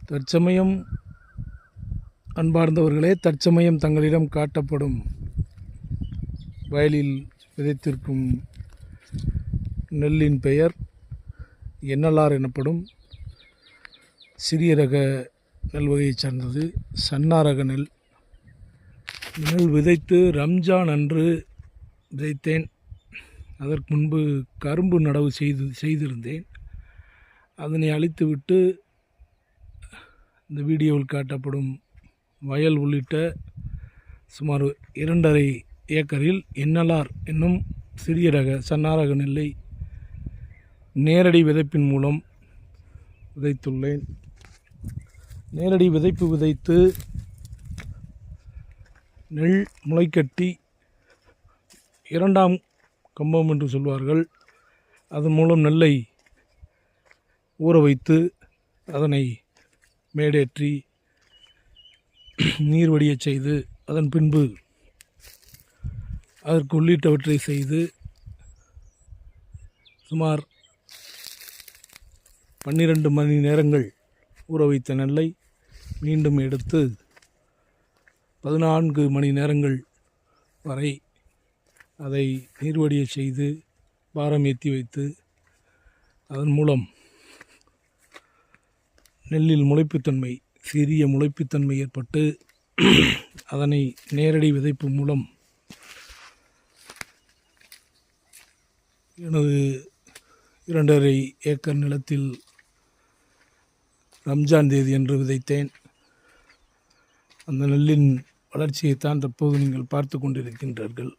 தற்சமயம் அன்பார்ந்தவர்களே, தற்சமயம் தங்களிடம் காட்டப்படும் வயலில் விதைத்திருக்கும் நெல்லின் பெயர் என்எல்ஆர் எனப்படும் சிறிய ரக நெல் வகையைச் சார்ந்தது. சன்னா ரக நெல். நெல் விதைத்து ரம்ஜான் அன்று விதைத்தேன். அதற்கு முன்பு கரும்பு நடவு செய்திருந்தேன். அதனை அழித்துவிட்டு இந்த வீடியோவில் காட்டப்படும் வயல் உள்ளிட்ட சுமார் 2.5 ஏக்கரில் என்எல்ஆர் என்னும் சிறிய ரக சன்னா ரக நெல்லை நேரடி விதைப்பின் மூலம் விதைத்துள்ளேன். நேரடி விதைப்பு விதைத்து நெல் முளைக்கட்டி 2ஆம் கம்பம் என்று சொல்வார்கள். அதன் மூலம் நெல்லை ஊற வைத்து அதனை மேடேற்றி நீர் வடியச் செய்து அதன் பின்பு அதற்கு உள்ளிட்டவற்றை செய்து சுமார் 12 மணி நேரங்கள் ஊற வைத்த நெல்லை மீண்டும் எடுத்து 14 மணி நேரங்கள் வரை அதை நீர்வடிய செய்து பாரம் ஏற்றி வைத்து அதன் மூலம் நெல்லில் முளைப்புத்தன்மை, சிறிய முளைப்புத்தன்மை ஏற்பட்டு அதனை நேரடி விதைப்பு மூலம் எனது 2.5 ஏக்கர் நிலத்தில் ரம்ஜான் தேதி என்று விதைத்தேன். அந்த நெல்லின் வளர்ச்சியைத்தான் தற்போது நீங்கள் பார்த்து கொண்டிருக்கின்றீர்கள்.